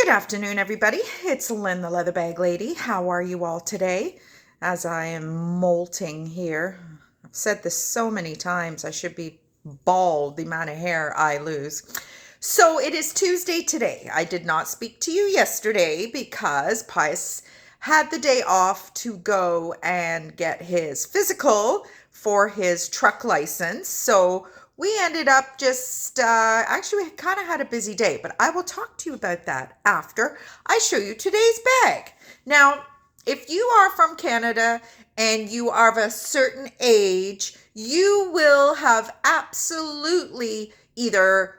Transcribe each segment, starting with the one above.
Good afternoon, everybody. It's Lynn, the Leather Bag Lady. How are you all today? As I am molting here, I've said this so many times, I should be bald the amount of hair I lose. So it is Tuesday today. I did not speak to you yesterday because Pius had the day off to go and get his physical for his truck license. So we ended up just, actually, we kind of had a busy day, but I will talk to you about that after I show you today's bag. Now, if you are from Canada and you are of a certain age, you will have absolutely either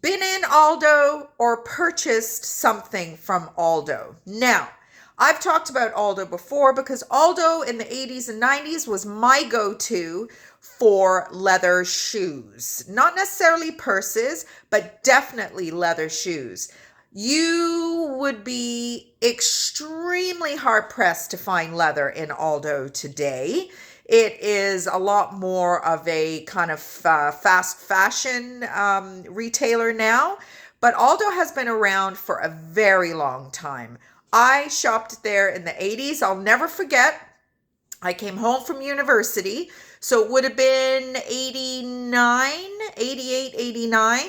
been in Aldo or purchased something from Aldo. Now, I've talked about Aldo before because Aldo in the 80s and 90s was my go-to for leather shoes. Not necessarily purses, but definitely leather shoes. You would be extremely hard-pressed to find leather in Aldo today. It is a lot more of a kind of fast fashion retailer now, but Aldo has been around for a very long time. I shopped there in the 80s. I'll never forget. I came home from university, so it would have been 89, 88, 89.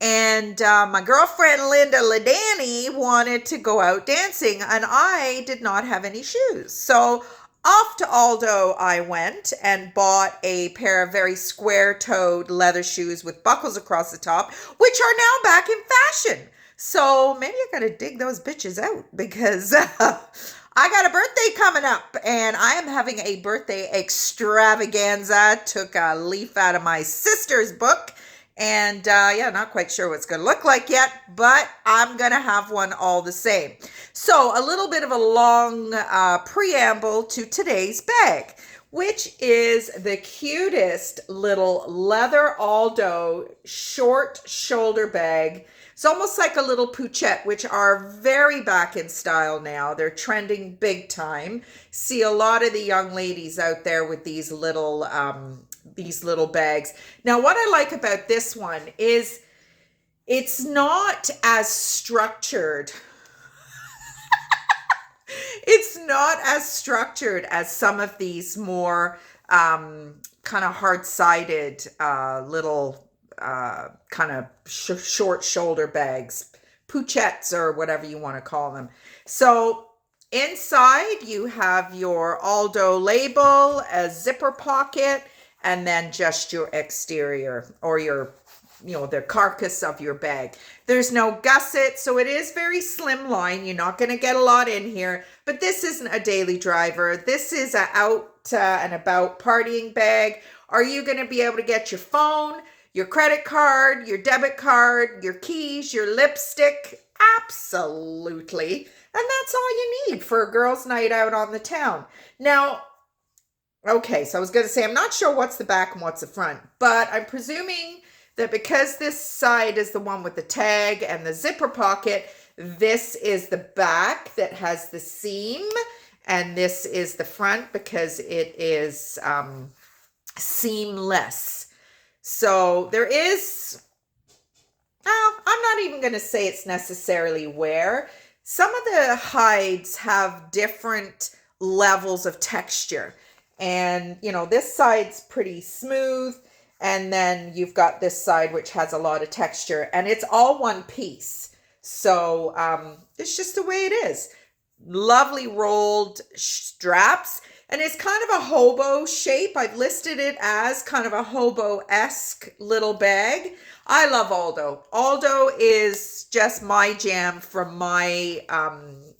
And my girlfriend Linda Ladani wanted to go out dancing, and I did not have any shoes. So off to Aldo I went and bought a pair of very square-toed leather shoes with buckles across the top, which are now back in fashion. So maybe I got to dig those bitches out because I got a birthday coming up and I am having a birthday extravaganza. Took a leaf out of my sister's book and yeah, not quite sure what it's going to look like yet, but I'm going to have one all the same. So a little bit of a long preamble to today's bag, which is the cutest little leather Aldo short shoulder bag. It's almost like a little pouchette, which are very back in style now. They're trending big time. See a lot of the young ladies out there with these little bags. Now, what I like about this one is it's not as structured. It's not as structured as some of these more kind of hard-sided little kind of short shoulder bags, pouchettes or whatever you want to call them. So inside you have your Aldo label, a zipper pocket, and then just your exterior or your, the carcass of your bag. There's no gusset, so it is very slimline. You're not going to get a lot in here, but this isn't a daily driver. This is a out and about partying bag. Are you going to be able to get your phone, your credit card, your debit card, your keys, your lipstick? Absolutely. And that's all you need for a girl's night out on the town. Now, okay, so I was going to say, I'm not sure what's the back and what's the front, but I'm presuming that because this side is the one with the tag and the zipper pocket, this is the back that has the seam, and this is the front because it is seamless. So there is, I'm not even going to say it's necessarily wear. Some of the hides have different levels of texture. And, this side's pretty smooth. And then you've got this side, which has a lot of texture. And it's all one piece. So it's just the way it is. Lovely rolled straps. And it's kind of a hobo shape. I've listed it as kind of a hobo-esque little bag. I love Aldo. Aldo is just my jam from my,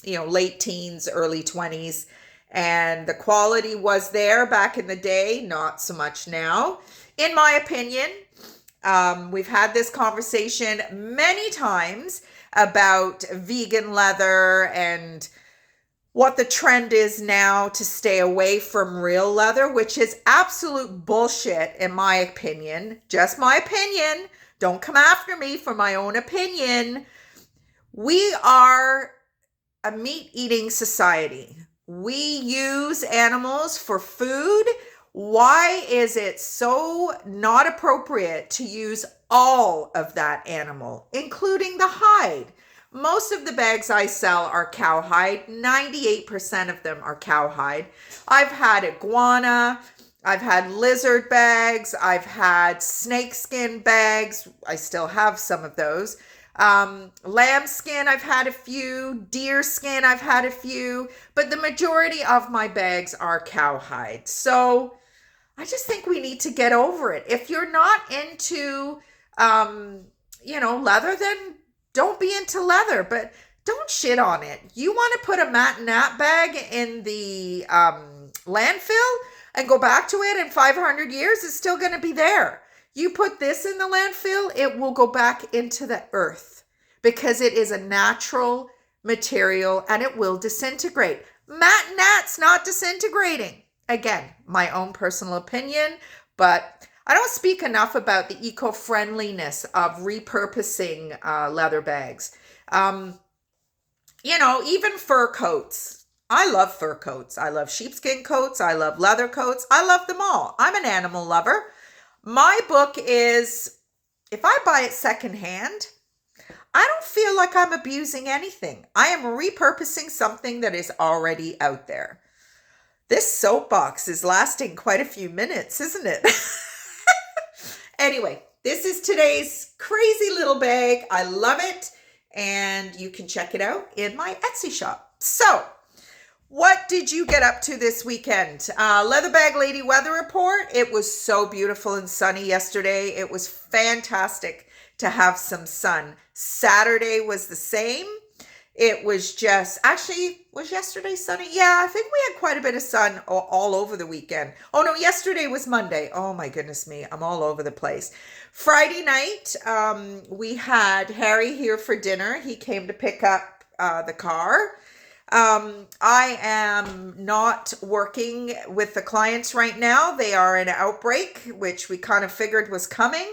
late teens, early 20s. And the quality was there back in the day, not so much now. In my opinion, we've had this conversation many times about vegan leather and what the trend is now to stay away from real leather, which is absolute bullshit in my opinion. Just my opinion. Don't come after me for my own opinion. We are a meat-eating society. We use animals for food. Why is it so not appropriate to use all of that animal, including the hide? Most of the bags I sell are cowhide. 98% of them are cowhide. I've had iguana, I've had lizard bags, I've had snakeskin bags. I still have some of those. Lamb skin, I've had a few. Deer skin, I've had a few. But the majority of my bags are cowhide. So I just think we need to get over it. If you're not into, leather, then don't be into leather, but don't shit on it. You want to put a Matinat bag in the landfill and go back to it in 500 years, it's still going to be there. You put this in the landfill, it will go back into the earth because it is a natural material and it will disintegrate. Matinat's not disintegrating. Again, my own personal opinion, but I don't speak enough about the eco-friendliness of repurposing leather bags. Even fur coats. I love fur coats. I love sheepskin coats. I love leather coats. I love them all. I'm an animal lover. My book is, if I buy it secondhand, I don't feel like I'm abusing anything. I am repurposing something that is already out there. This soapbox is lasting quite a few minutes, isn't it? Anyway, this is today's crazy little bag. I love it. And you can check it out in my Etsy shop. So, what did you get up to this weekend? Leather Bag Lady weather report. It was so beautiful and sunny yesterday. It was fantastic to have some sun. Saturday was the same. It was was yesterday sunny? Yeah, I think we had quite a bit of sun all over the weekend. Oh no, yesterday was Monday. Oh my goodness me, I'm all over the place. Friday night, we had Harry here for dinner. He came to pick up the car. I am not working with the clients right now. They are in an outbreak, which we kind of figured was coming.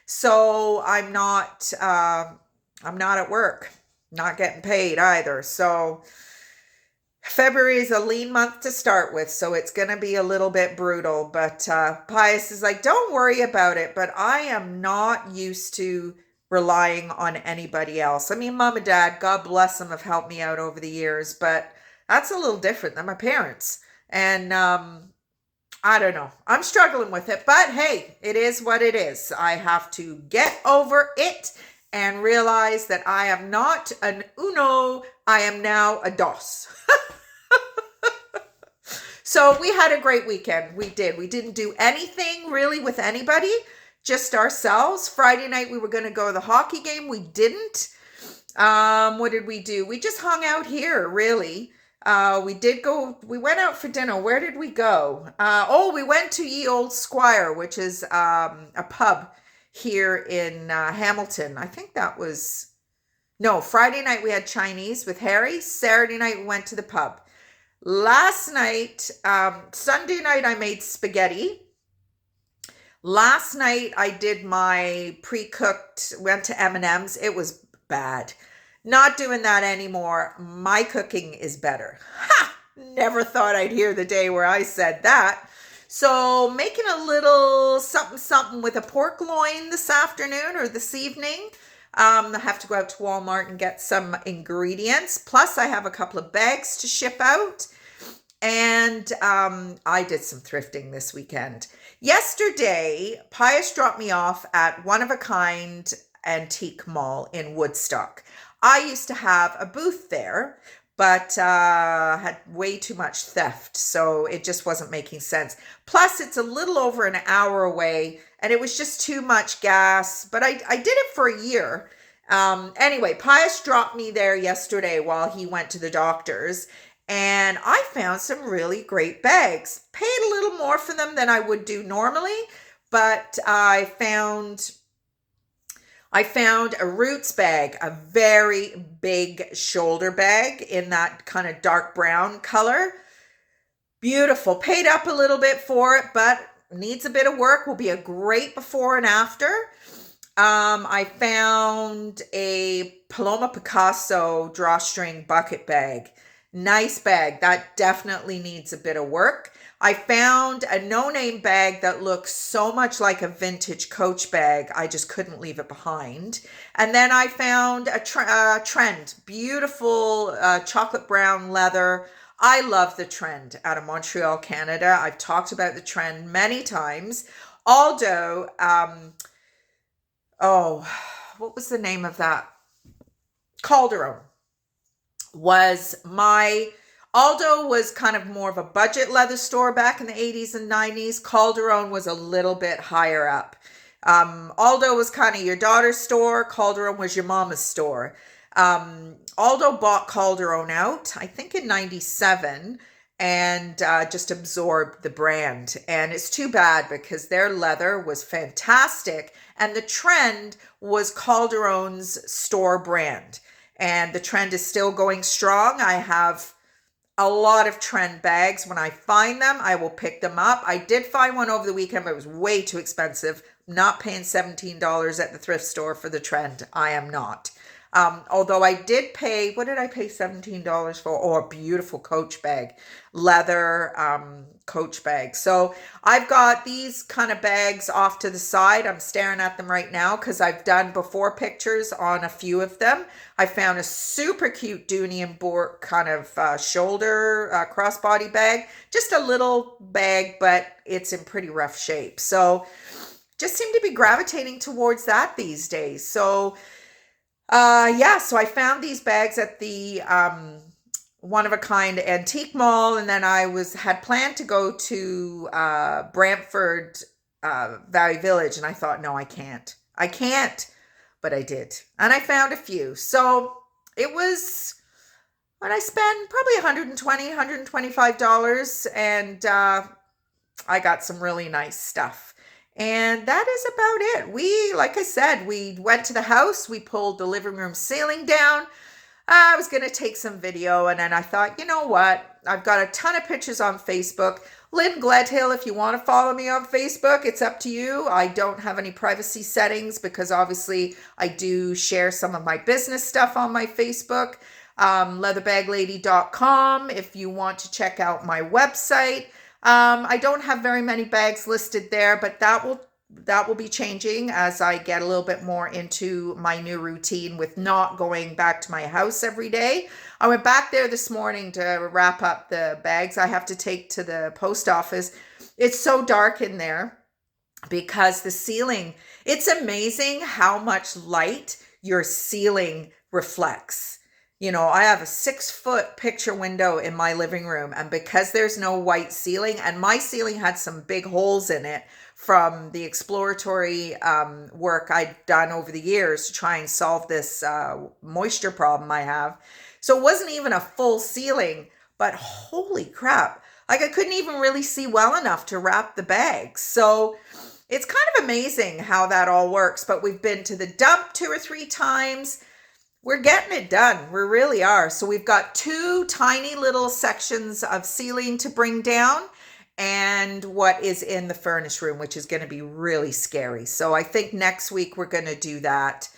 So I'm not at work. Not getting paid either. So February is a lean month to start with, so it's going to be a little bit brutal. But Pius is like, don't worry about it. But I am not used to relying on anybody else. I mean, mom and dad, God bless them, have helped me out over the years, but that's a little different than my parents. And I don't know. I'm struggling with it, but hey, it is what it is. I have to get over it and realize that I am not an uno, I am now a dos. So we had a great weekend. We did. We didn't do anything really with anybody, just ourselves. Friday night we were going to go to the hockey game. We didn't. What did we do? We just hung out here, really. We went out for dinner. Where did we go? We went to Ye Old Squire, which is a pub here in Hamilton. I think Friday night we had Chinese with Harry. Saturday night we went to the pub. Last night, Sunday night I made spaghetti. Last night I did my pre-cooked, went to M&M's. It was bad. Not doing that anymore. My cooking is better. Ha! Never thought I'd hear the day where I said that. So making a little something with a pork loin this afternoon or this evening. I have to go out to Walmart and get some ingredients. Plus I have a couple of bags to ship out. And I did some thrifting this weekend. Yesterday, Pius dropped me off at One of a Kind Antique Mall in Woodstock. I used to have a booth there, but had way too much theft, so it just wasn't making sense. Plus, it's a little over an hour away, and it was just too much gas, but I did it for a year. Anyway, Pius dropped me there yesterday while he went to the doctor's, and I found some really great bags. Paid a little more for them than I would do normally, but I found a Roots bag, a very big shoulder bag in that kind of dark brown color. Beautiful. Paid up a little bit for it, but needs a bit of work. Will be a great before and after. I found a Paloma Picasso drawstring bucket bag. Nice bag. That definitely needs a bit of work. I found a no-name bag that looks so much like a vintage Coach bag. I just couldn't leave it behind. And then I found a Trend, beautiful chocolate brown leather. I love the Trend out of Montreal, Canada. I've talked about the Trend many times. Aldo, oh, what was the name of that? Calderon was my Aldo was kind of more of a budget leather store back in the 80s and 90s. Calderon was a little bit higher up. Aldo was kind of your daughter's store. Calderon was your mama's store. Aldo bought Calderon out, I think in 97, and just absorbed the brand. And it's too bad because their leather was fantastic. And the Trend was Calderon's store brand. And the Trend is still going strong. I have a lot of Trend bags. When I find them, I will pick them up. I did find one over the weekend, but it was way too expensive. I'm not paying $17 at the thrift store for the Trend. I am not. Although I did pay, what did I pay $17 for? Oh, a beautiful Coach bag, leather Coach bag. So I've got these kind of bags off to the side. I'm staring at them right now because I've done before pictures on a few of them. I found a super cute Dooney and Bourke kind of shoulder crossbody bag. Just a little bag, but it's in pretty rough shape. So just seem to be gravitating towards that these days. So yeah, so I found these bags at the one-of-a-kind antique mall, and then I had planned to go to Brantford Valley Village, and I thought, no, I can't, but I did, and I found a few. So it was when I spent probably $120, $125, and I got some really nice stuff. And that is about it. Like I said, we went to the house, we pulled the living room ceiling down. I was going to take some video, and then I thought, you know what? I've got a ton of pictures on Facebook. Lynn Gledhill, if you want to follow me on Facebook, it's up to you. I don't have any privacy settings because obviously I do share some of my business stuff on my Facebook. Leatherbag-lady.com if you want to check out my website. I don't have very many bags listed there, but that will be changing as I get a little bit more into my new routine with not going back to my house every day. I went back there this morning to wrap up the bags I have to take to the post office. It's so dark in there because the ceiling, it's amazing how much light your ceiling reflects. You know, I have a 6-foot picture window in my living room, and because there's no white ceiling, and my ceiling had some big holes in it from the exploratory work I've done over the years to try and solve this moisture problem I have. So it wasn't even a full ceiling, but holy crap. Like I couldn't even really see well enough to wrap the bags. So it's kind of amazing how that all works, but we've been to the dump 2 or 3 times. We're getting it done. We really are. So we've got 2 tiny little sections of ceiling to bring down and what is in the furnace room, which is going to be really scary. So I think next week we're going to do that.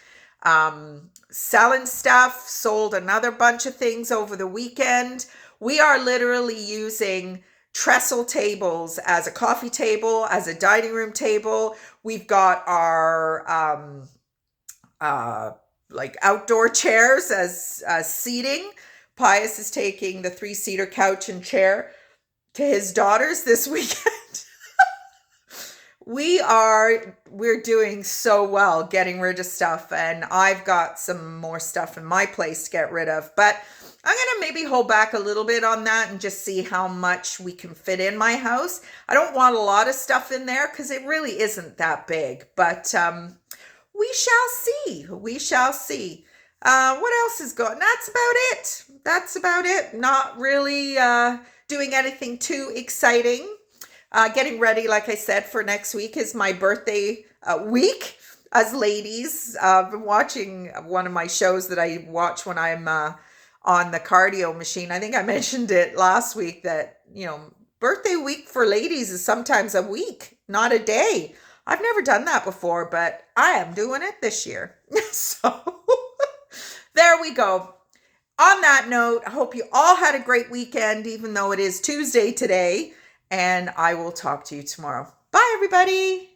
Selling stuff, sold another bunch of things over the weekend. We are literally using trestle tables as a coffee table, as a dining room table. We've got our like outdoor chairs as seating. Pius is taking the 3-seater couch and chair to his daughters this weekend. We're doing so well getting rid of stuff, and I've got some more stuff in my place to get rid of, but I'm going to maybe hold back a little bit on that and just see how much we can fit in my house. I don't want a lot of stuff in there because it really isn't that big, but we shall see. We shall see. What else is going? That's about it. Not really doing anything too exciting. Getting ready, like I said, for next week is my birthday week as ladies. I've been watching one of my shows that I watch when I'm on the cardio machine. I think I mentioned it last week that, you know, birthday week for ladies is sometimes a week, not a day. I've never done that before, but I am doing it this year. So there we go. On that note, I hope you all had a great weekend, even though it is Tuesday today. And I will talk to you tomorrow. Bye, everybody.